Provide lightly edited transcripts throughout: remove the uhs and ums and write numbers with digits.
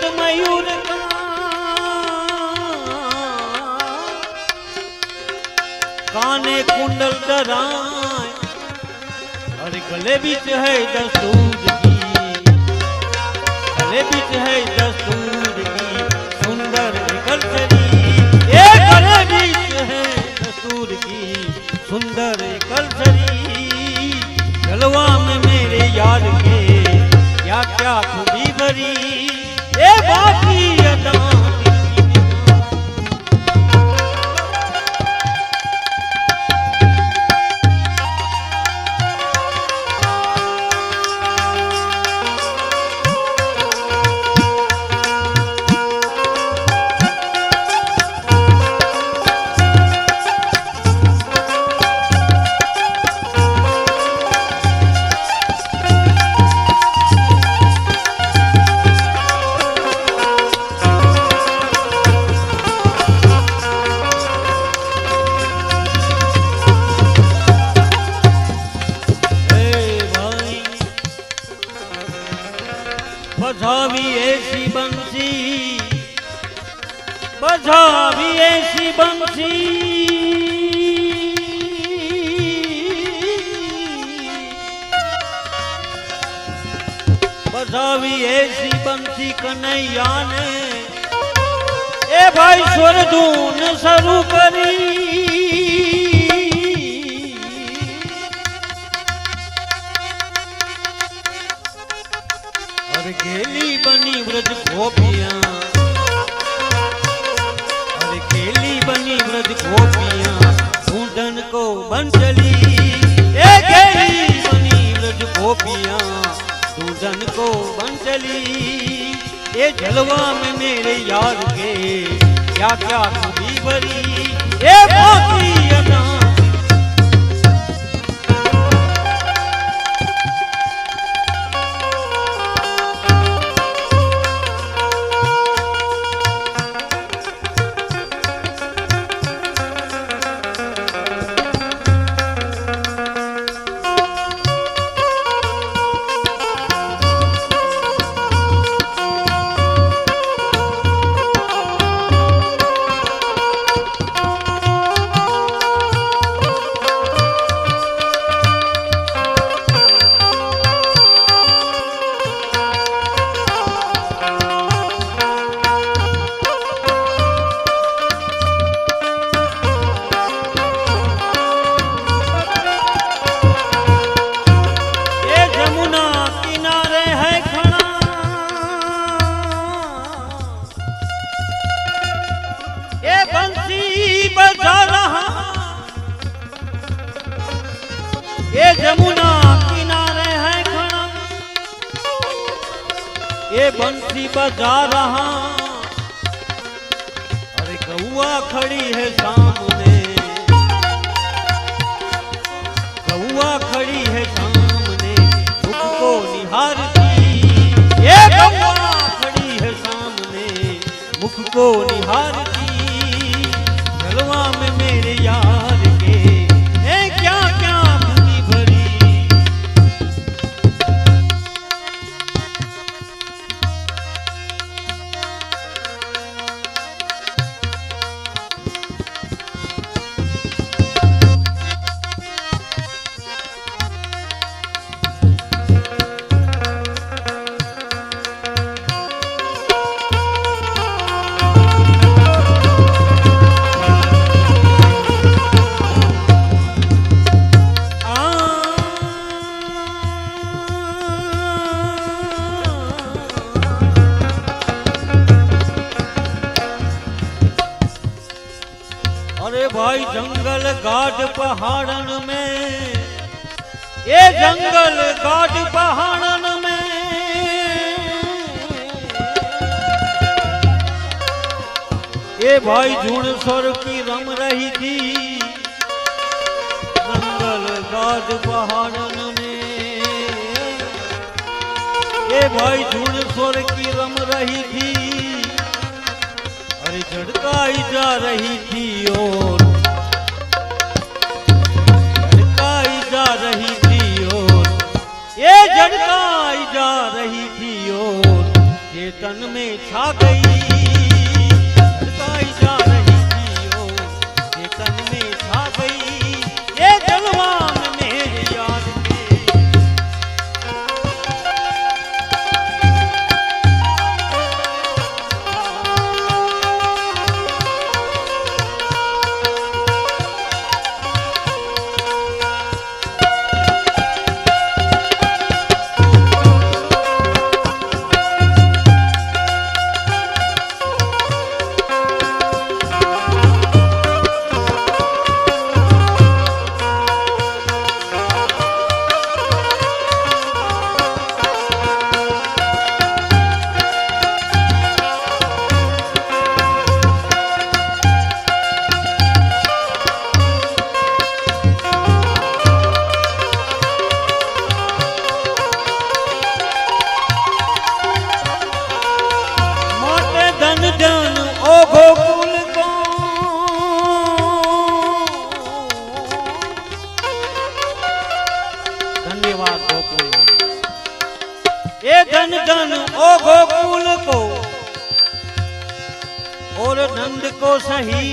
मुकुट मयूर का, काने कुंडल डराए, अरे गले बीच है दस्तूर की, गले बीच है दस्तूर की सुंदर कलसरी, ये गले बीच है दस्तूर की सुंदर कलसरी। जलवा में मेरे यार के क्या क्या खूबी भरी, ये बाकी अदा बजावी ऐसी बंसी, बजावी ऐसी बंसी, बजावी ऐसी बंसी कन्हैया ने, ए भाई स्वर धून शुरू करी। खेली बनी व्रज गोपियां, अरे खेली बनी व्रज गोपियां ढूंढन को बन चली, ए खेली बनी व्रज गोपियां ढूंढन को बन चली। ये जलवा में मेरे यार के क्या क्या खूबी भरी, ये बाकी अदा ये जमुना किनारे है खड़ा, ये बंसी बजा रहा, अरे कौआ खड़ी है सामने, कौआ खड़ी है सामने मुख को निहारती, ये कौआ खड़ी है सामने मुख को निहारती। जलवा में मेरे यार के क्या क्या भाई जंगल गाड़ पहाड़न में, ये जंगल गाड़ पहाड़न में, ये भाई झुण स्वर की रम रही थी, जंगल गाड़ पहाड़न में, ये भाई झुण स्वर की रम रही थी, अरे झड़काई जा रही थी और झड़काई जा रही थी और ये झड़काई जा रही थी और ये ये तन में छा गई धड़काई जा रही थी ओ ये तन में छा गई ये जलवा में मेरे याद के धन्यवाद गोकुल ये धन धन ओ गोकुल को और नंद को सही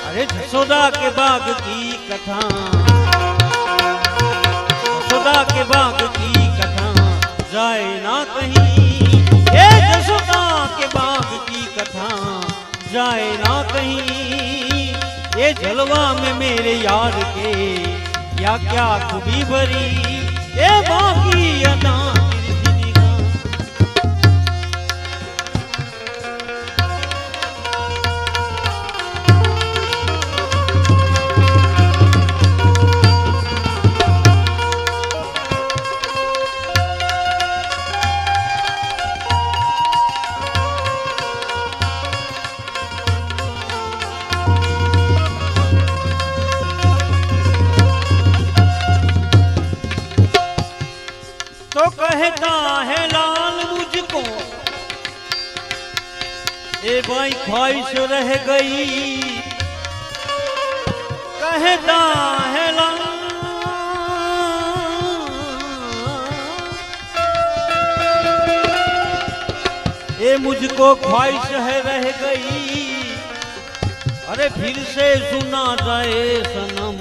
अरे जसोदा के बाग की कथा जसोदा के बाग की कथा जाए ना कहीं ये जसोदा के बाग की कथा जाए ना कहीं ये जलवा में मेरे यार के क्या क्या खूबी भरी ये बाकी अदा तो कहता है लाल मुझको ए भाई ख्वाहिश रह गई कहता है लाल ए मुझको ख्वाहिश है रह गई अरे फिर से सुना जाए सनम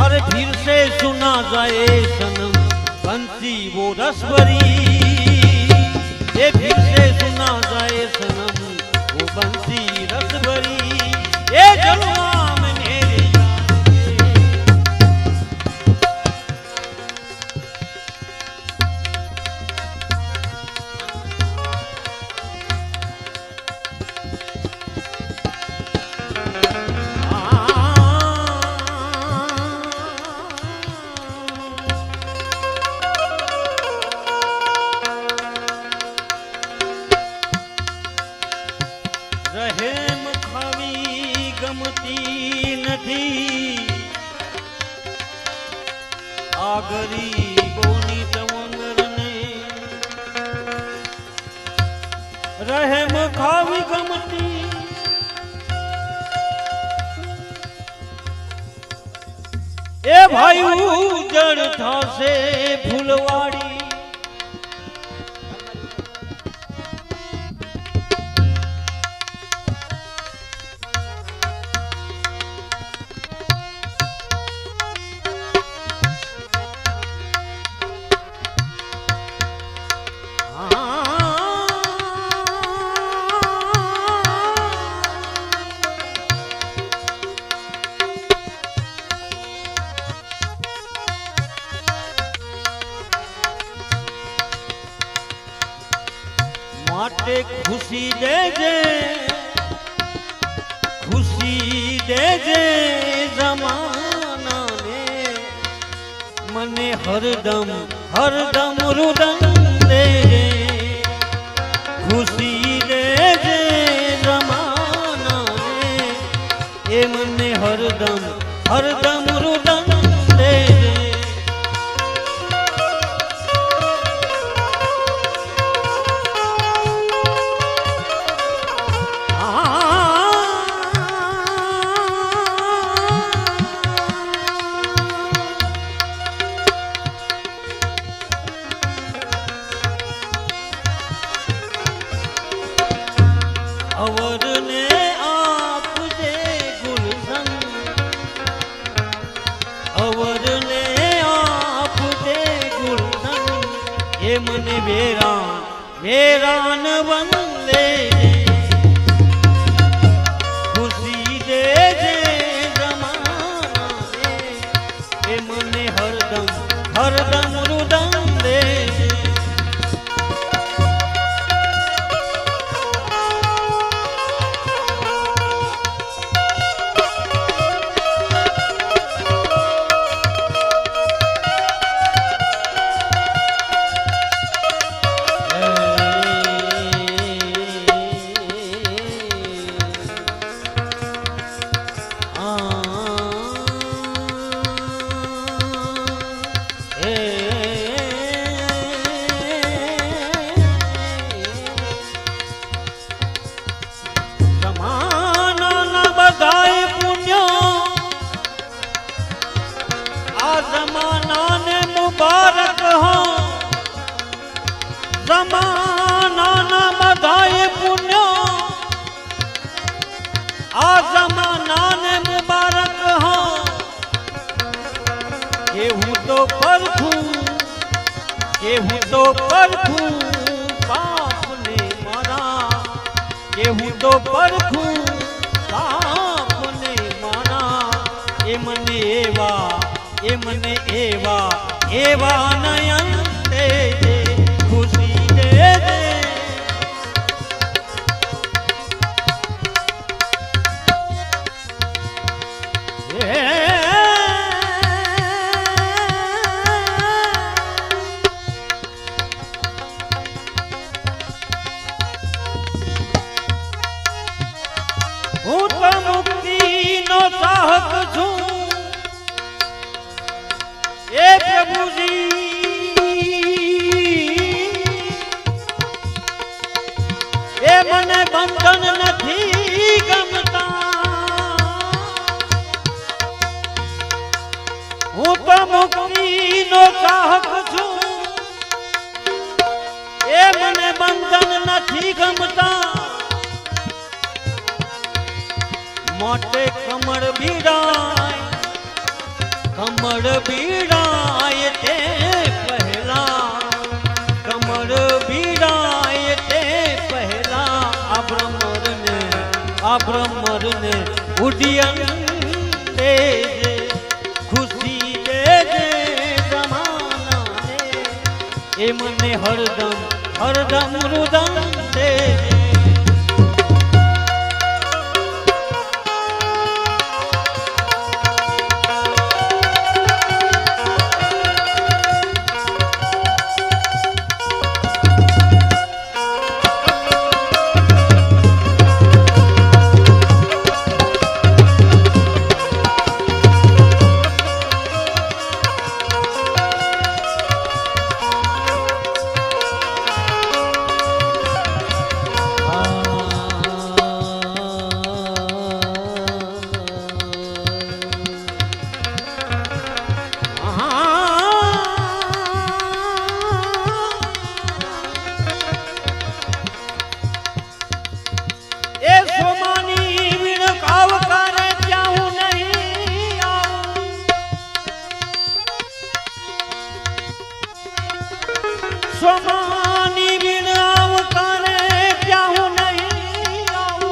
अरे फिर से सुना जाए सनम बंसी वो रस भरी ये फिर से सुना जाए सनम वो बंसी रस भरी ये जलवा में मेरे રહેમ ખાવી ગમતી નથી આ ગરીબોની તવંગરને રહેમ ખાવી ગમતી એ ભાઈ ઉજળ થાશે ફૂલવાડી માટે ખુશી દેજે જમાનાને મને હરદમ હરદમ રુદન દેજે ખુશી દેજે જમાનાને એ મને હરદમ હરદમ રુદન દેજે એ મને વેરાન વેરાન વંદે ખુશી દે જે જમાના એ મને હરદમ હરદમ રુદન દે मुबारक हो जमाना ना बधाई पुण्य आ जमाना ने मुबारक हो केहू तो परखूं बाप ने मारा केहू तो परखूं बाप ने मारा ए मने एवा नयन दे खुशी दे दे हूँ तो मुक्ति नो चाहत छू ए प्रभु जी ए मने बंधन नहीं गमता हूँ तो मुक्ति नो चाहक छू ए मने बंधन नहीं गमता मोटे कमर बीड़ाय ते पहला कमर बीड़ाय ते पहला अब्रमर ने उडियन दे खुशी दे जमाना ने ए मने हरदम रुदन दे स्वामी बिन आवकारे प्याहू नहीं आऊं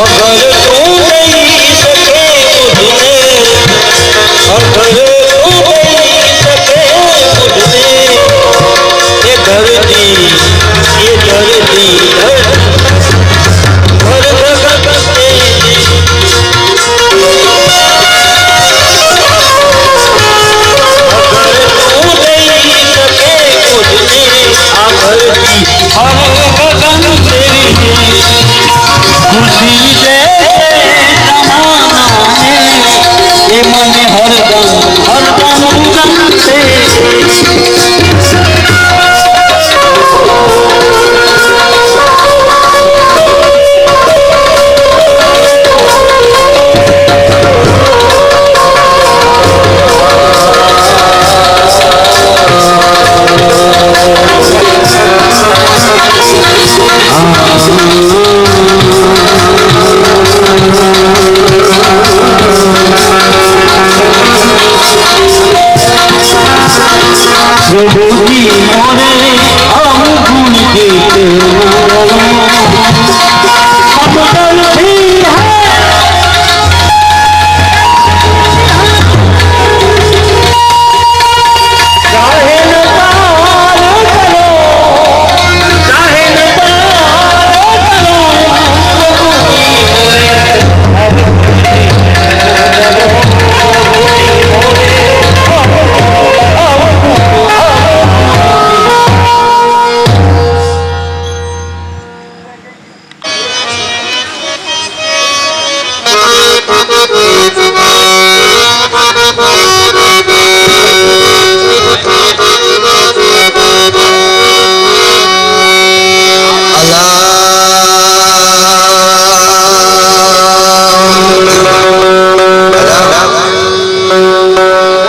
अगर तू नहीं सके मुझने अगर तू नहीं सके मुझने ये धरती भर भगत से हम बदन तेरी खुशी दे जमाना ने ये मन हरदम प्रभु जी मोरे हम गुण गीत हम भी है चाहे न पार करो चाहे न पार करो प्रभु जी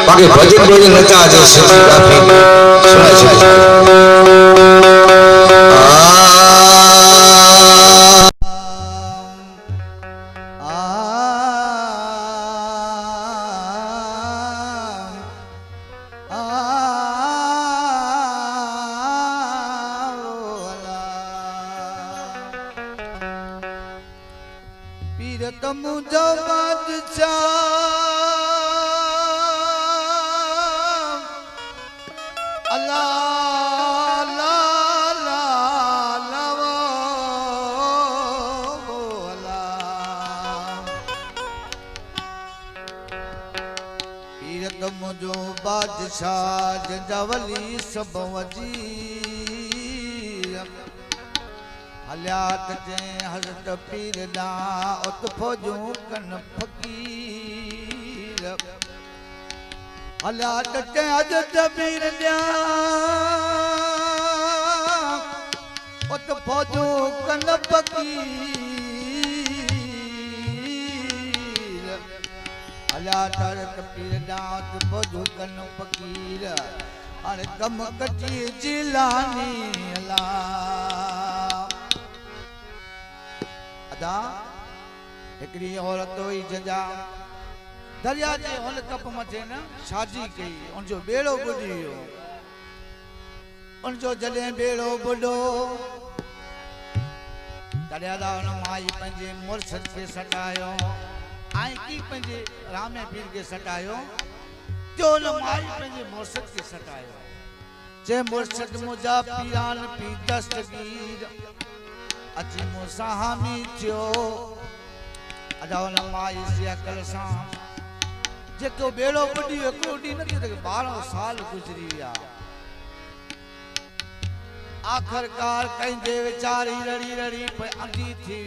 बाकी भजन भजन नचा जो सुनी काफी सुना सुना पीरत मुझो बादशाह अल्लाह ला ला लवो अल्लाह पीरत मुझो बादशाह जंजावली सब वजीर हलियात जे हज़रत पीर दा उत फौजूं कन फकीर हलियात जे हज़रत पीर दा उत फौजूं कन फकीर हलियात हज़रत पीर दा उत फौजूं कन फकीर हाणे कम कची जिलानी अल्लाह अदा हिकड़ी औरत हुई जंहिंजा दरिया जे हुन कप मथे न शादी कई उनजो बेड़ो बुॾी वियो उनजो जॾहिं बेड़ो बुॾो तॾहिं हुन माई पंहिंजे मुर्शद खे सटायो ऐं की पंहिंजे रामे पीर खे सटायो जो हुन माई पंहिंजे मुर्शद खे सटायो जे मुर्शद मुंहिंजा पीरान पी दस्तगीर अची मूंसां हामी थियो अदा हुन माई जी अकल सां जेको बेड़ो बुॾी हिकिड़ो ॾींहुं न थियो त 12 साल गुज़री विया आख़िरकार कंहिंजे वीचारी रड़ी रड़ी अंधी थी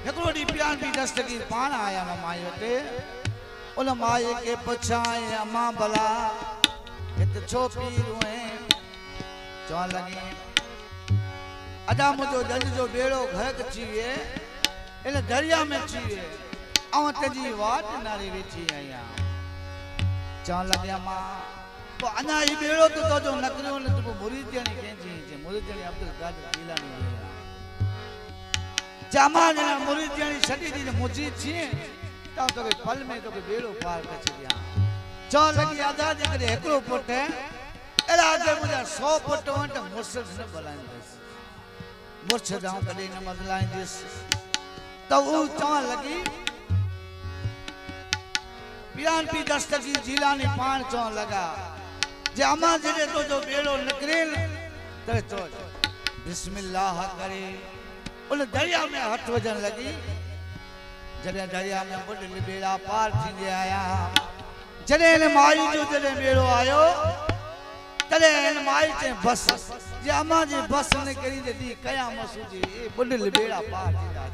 हिकिड़ो ॾींहुं पीरान पी दस्तगीर पाण आया हुन माई वटि उन माई खे पुछां अम्मा भला हिते छो पीर हुए चवण लगी अदा मुझो जज जो बेड़ो घर अची विए इन दरिया में अची विए ऐं तुंहिंजी वाट नारे वेठी आहियां चवण लॻी अम्मा पोइ अञा ही बेड़ो तो तुंहिंजो नकरियो न तूं मुरीद ॼणी कंहिंजी मुरीद ॼणी अब्दुल कादिर गीलानी जामा ॼणा मुरीद ॼणी छॾी ॾी मुझी थिए त तोखे पल में तोखे बेड़ो पार करे छॾियां चवण लॻी अदा जेकॾहिं हिकिड़ो पुटु अड़ा अगर मुझे 100 पुट हो तो मुर्शद न बुलाईंदस मुर्शद आऊं कदे न बदलाईंदस तो वो चवण लगी पीरान पी दस्तगीर जिलानी पान चवण लगा जे अम्मा जॾहिं तो जो बेड़ो निकिरेल त चो बिस्मिल्लाह करे उन दरिया में हथ वजन लगी जॾहिं दरिया में बुॾल बेड़ा पार थींदे आया जॾहिं माई जो जॾहिं बेड़ो आयो तॾहिं माई चई बस जे अम्मा जी बस निकिरी जॾहिं क़यामत हुजे बुॾल बेड़ा पार थींदा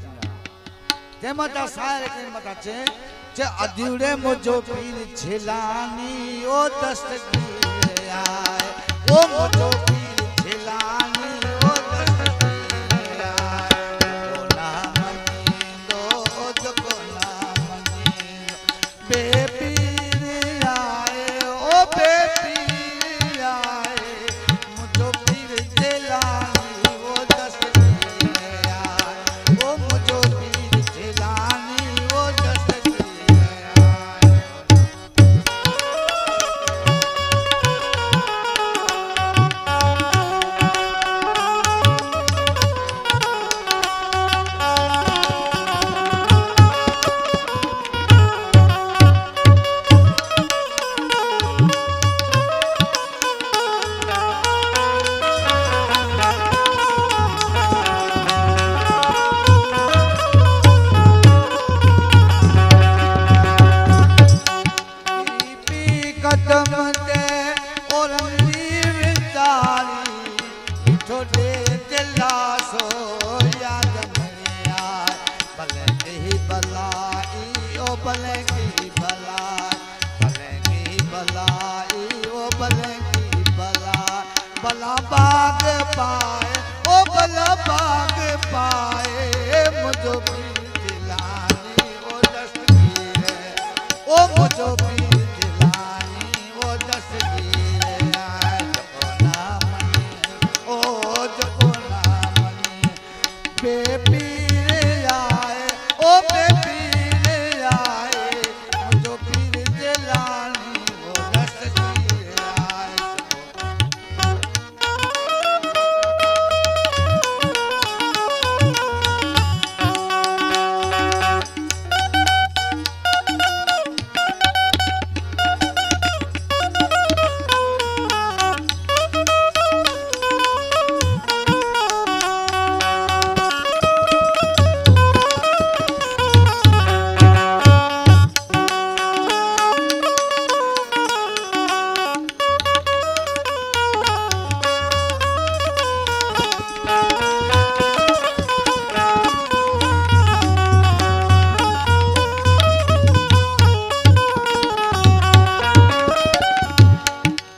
जंहिं मथां साहिर खे मथां चए अधूरे मुझो पीर झेलानी ओ दस्तगीर आए ओ मुझो पीर झेलानी ओ दस्तगीर आए ओ ना मनींदो जो को ना मनींदो बेपीर आए ओ बेपीर आए मुझो पीर झेलानी ओ दस्तगीर आए ओ मुझो पीर झेलानी ओ दस्तगीर आए कदम ते और विचारी छोटे दिलासो याद मेरे आए भले की भलाई ओ भले की भलाई भले की भलाई ओ भले की भलाई भला बाग पाए ओ भला बाग पाए मुझो पीर दिलानी ओ दस्तगीर ओ मुझो पीर दिलानी ओ दस्तगीर जको ना मनी ओ जको ना मनी बेपीर आए ओ बेपीर आए मुझो पीर दिलानी ओ दस्तगीर आए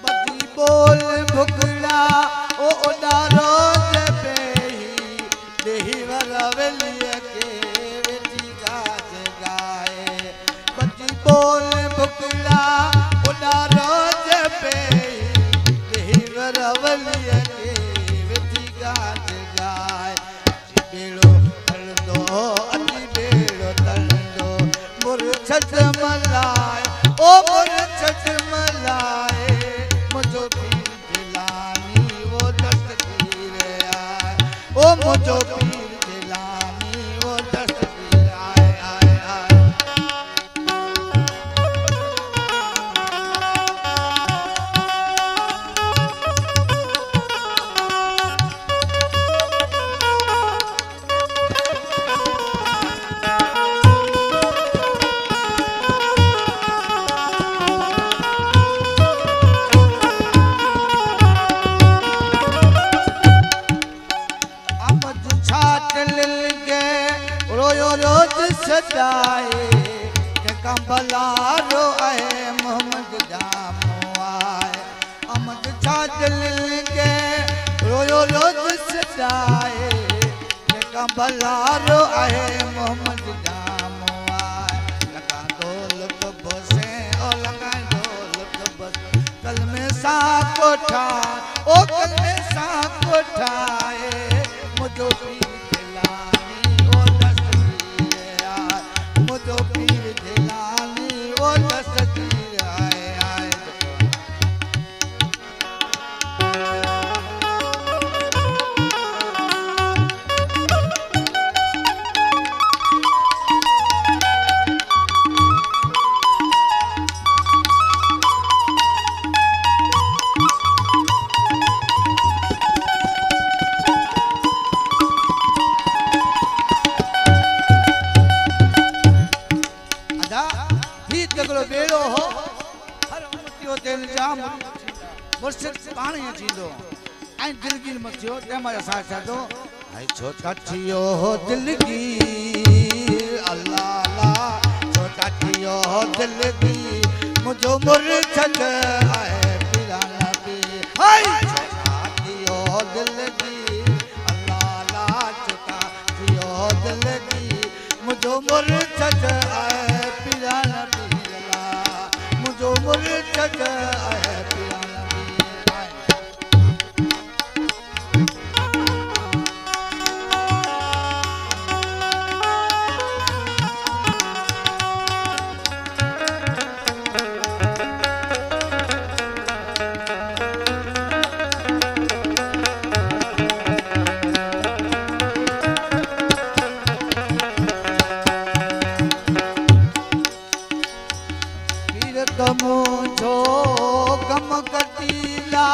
बदी बोल भुकड़ा ओ उडारो जबेही देही वरवलिया के बेटी गाज गाए बदी बोल भुकड़ा उडारो जबेही देही वरवलिया के बेटी गाज गाए बेड़ो तल दो अति बेड़ो तल दो मुरछत मलाए ओ मुरछत मलाए मुझो पीर दिलानी वो दस्तगीर आए ओ मुझो पीर दिलानी वो दस्तगीर आए आए आए अमद छाट लिल के रोयो रोज सजाए के कंबला रो आए मोहम्मद जामो आए अमद छाट लिल के रोयो रोज सजाए के कंबला रो आए मोहम्मद जामो आए लगा दौलत बसे ओ लगा दौलत बस कल में सा कोठा ओ कल में सा कोठाए मुझो पीर दिलानी ओ दस्तगीर आए मुझो पीर दिलानी ओ दस्तगीर आए आए अदा ही तगड़ो बेड़ो हो हर उमतियो ते इल्जाम मुर्शिद पाणी थींदो ऐं दिलगीर मथियो तंहिंमहिल असां छातो ऐं छोटा थियो हो दिलगीर अल्लाह अल्लाह छोटा थियो हो दिलगीर मुझो मुर्शद आहे पीरा नबी हाय छोटा थियो हो दिलगीर अल्लाह अल्लाह छोटा थियो हो दिलगीर मुझो मुर्शद आहे पीरा नबी अल्लाह मुझो मुर्शद आहे पीरा नबी हाय मुझो गम कटीला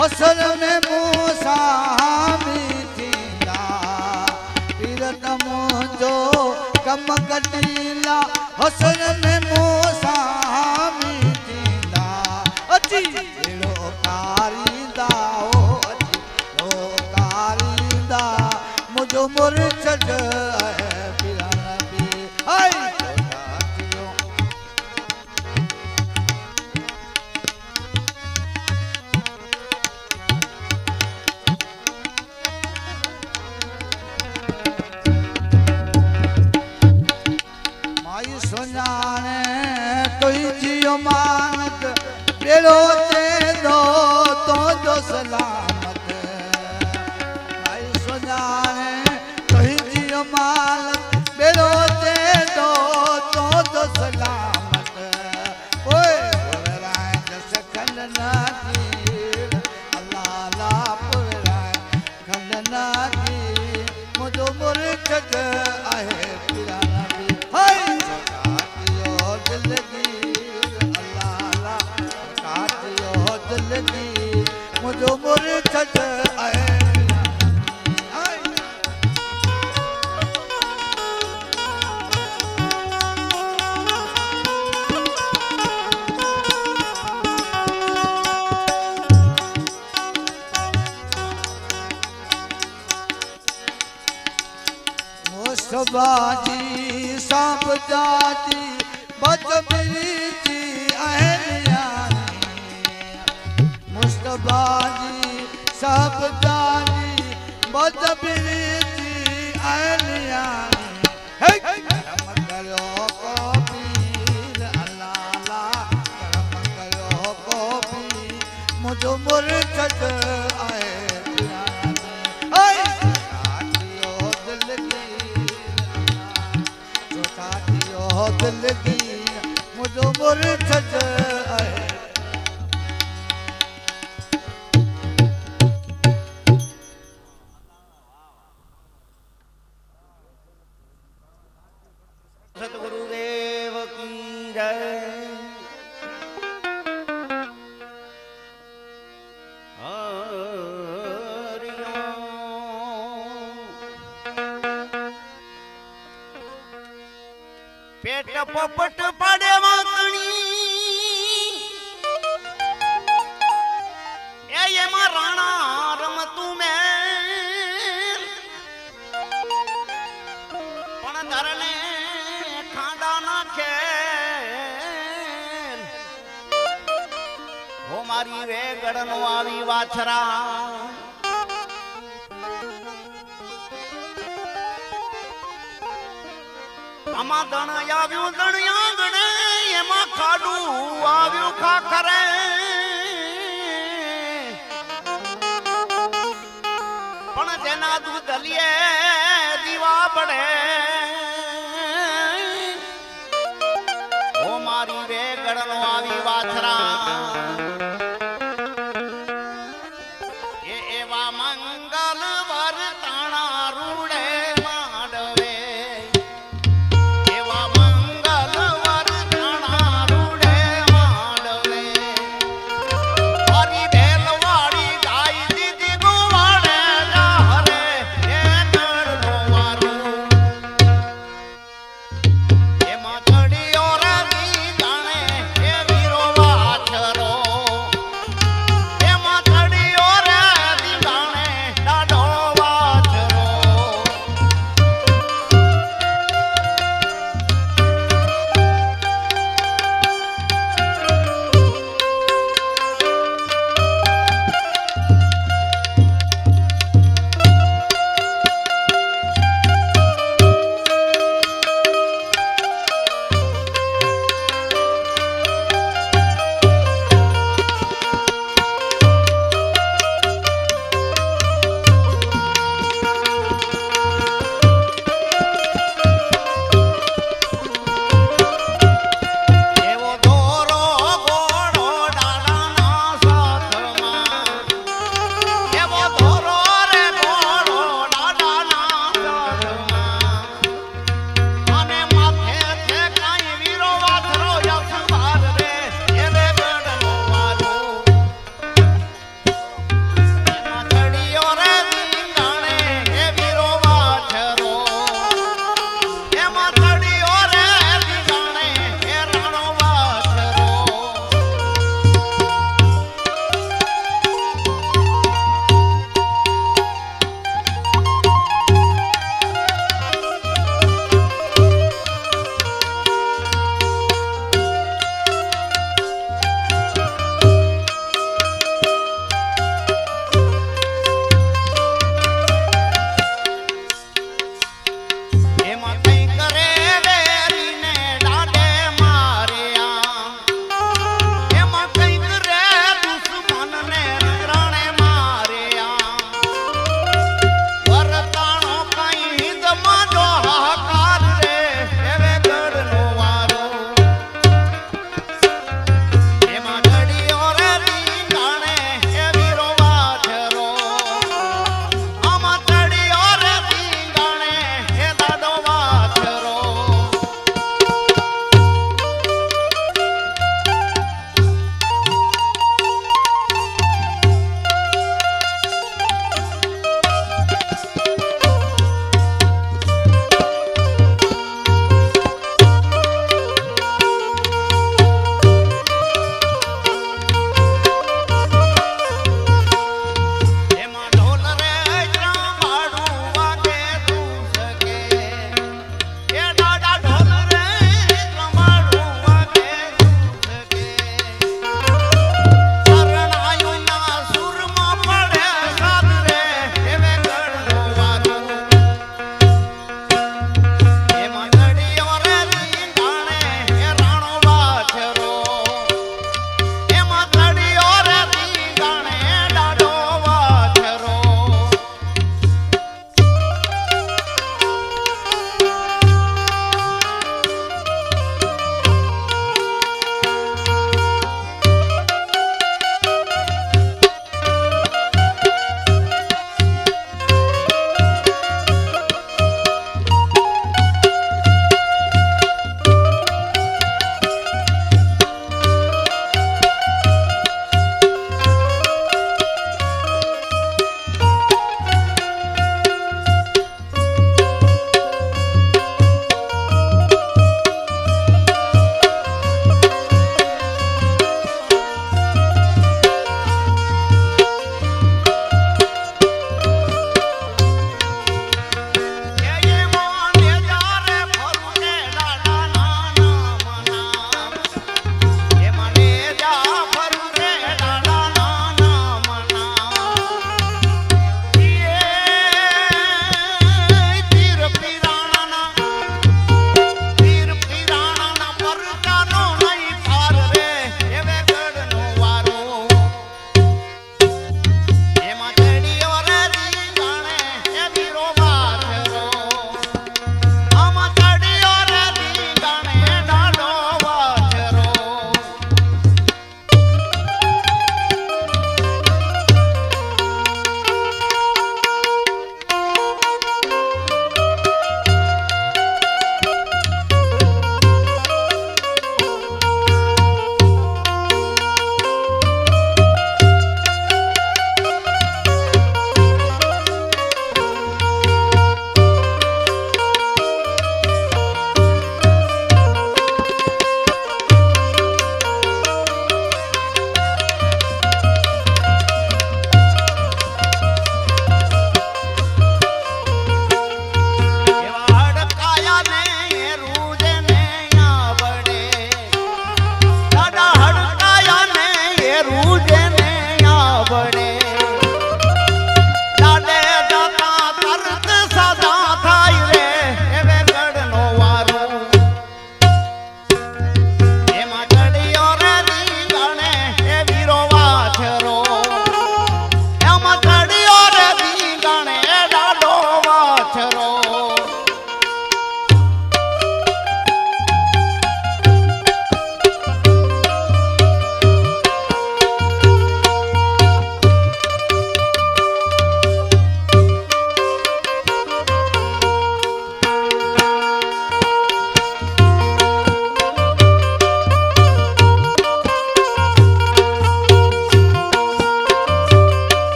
हसर में मूसा थींदा पीरत मुझो गम कटीला हसर में मूसा थींदा जियो मानत बेड़ो ते दो तो सलामत भाई सुजाने कहीं जियो मानत बेड़ो ते दो तो सलामत ओए पुराए जस खलना तीर अल्लाह ला पुराए खलना तीर मुझो मुरछद आहे पिराना भी हाय काटियो दिल की अल्लाह ला काटियो दिल की मुझो मुरछद आहे हाय मुस्तफाजी सांप जाती बदबरी जी अहलियानी मुस्तफाजी सांप जाती बदबरी जी अहलियानी हे करम करो को पीर अल्लाह ला करम करो को पीर मुझो मुरछद आए हाय काटियो दिल की दिल की मुझो मुरछद आहे सतगुरुदेव की जय। हरि ओम। पेट पोपट पाडे वातणी ए मा राणा रमतू में पण धरने खांडा ना खेल हो मारी वे गड़नो आवी वाछरा आमा दण આવ્યું દણિયા ગણે એમાં ખાડું આવ્યું ખાખરે પણ જેના દૂધ લીએ દીવા પડે ઓ મારી વે ગળનો આવી વાછરા એ એવા મંગલ વરતાણા રૂડે માંડવે એમાં ચડિયો રવિ જાણે એ વીરો વાછરો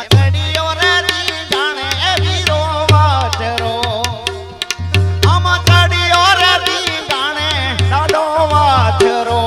એમાં ચડીયો રે દી જાણે વીરો વાછરો આમાં ચડીયો રે દી જાણે ડાડો વાછરો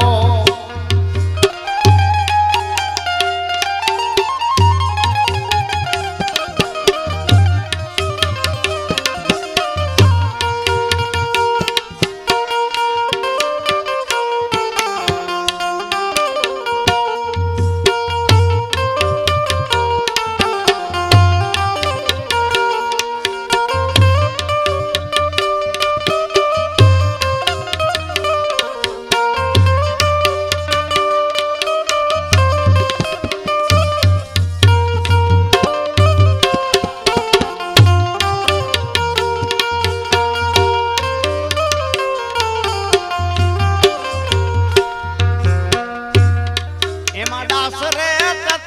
એમાં દાસ રે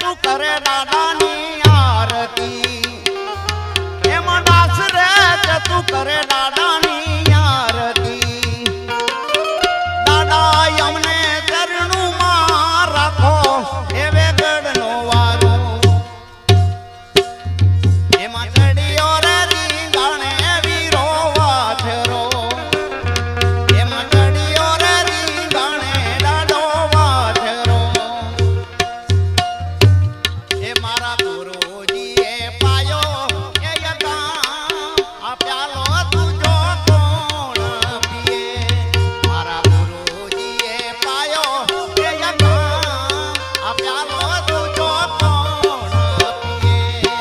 તું કરે દાદાની આરતી એમાં દાસ રે તું કરે દાદાની આરતી દાદા અમને ચરણું માં રાખો એ વેગડનો વારો એમાં ચડિયો રે રીંગણે વીરો વાછરો એમાં ચડિયો રે રીંગણે ડાડો વાછરો એ મારા ગુરુજીએ પાયો એ યગા આ પ્યાલો તુજો કોણ પીએ મારા ગુરુજીએ પાયો એ યગા આ પ્યાલો તુજો કોણ પીએ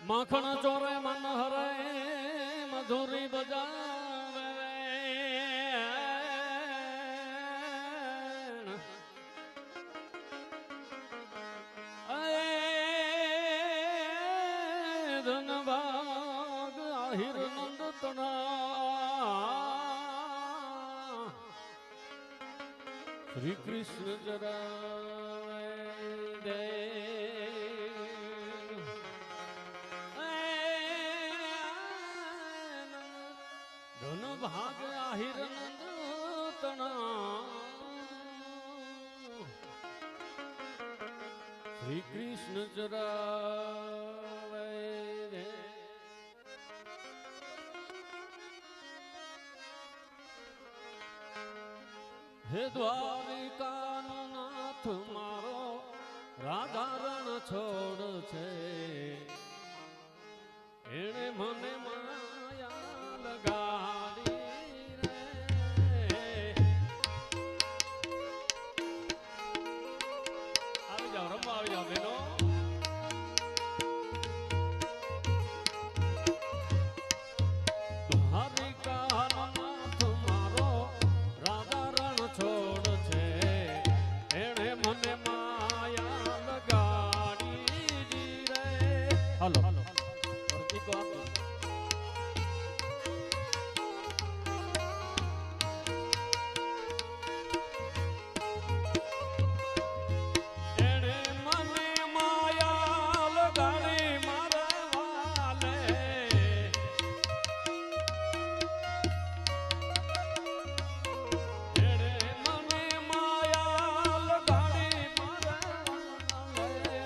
માખણ ચોરે મન હરે મધુરી બજાવે ધનભાગ આહિર નંદ તણા શ્રી કૃષ્ણ જરા દે ધન ભાગ આહિર નંદ તણા શ્રી કૃષ્ણ જરા હે દ્વારિકાનો નાથ મારો રાધા રણ છોડ છે એણે મને માયા લગાડી રે આવી જાઓ રમવા આવી જાઓ બેનો દ્વારિકાનો નાથ મારો રાધા રણ છોડ છે એણે મને માયા લગાડી રે હાલો પ્રતીકો આપો એણે મને માયા લગાડી મારા વાલે એણે મને માયા લગાડી મારા વાલે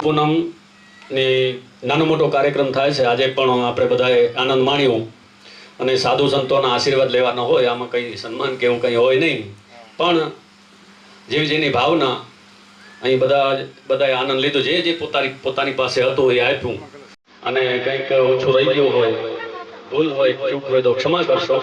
પૂનમ ને નાનો મોટો કાર્યક્રમ થાય છે. આજે પણ આપણે બધાએ આનંદ માણ્યો અને સાધુ સંતોના આશીર્વાદ લેવાના હોય. આમાં કંઈ સન્માન કે એવું કંઈ હોય નહીં, પણ જેવી જેની ભાવના અહીં બધાએ આનંદ લીધો. જે પોતાની પાસે હતું એ આપ્યું. અને કંઈક ઓછું રહી ગયું હોય, ભૂલ હોય, ચૂક હોય તો ક્ષમા કરશો.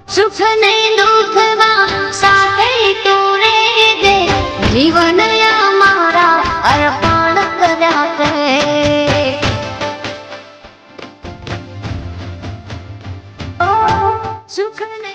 સુખ ને દુઃખ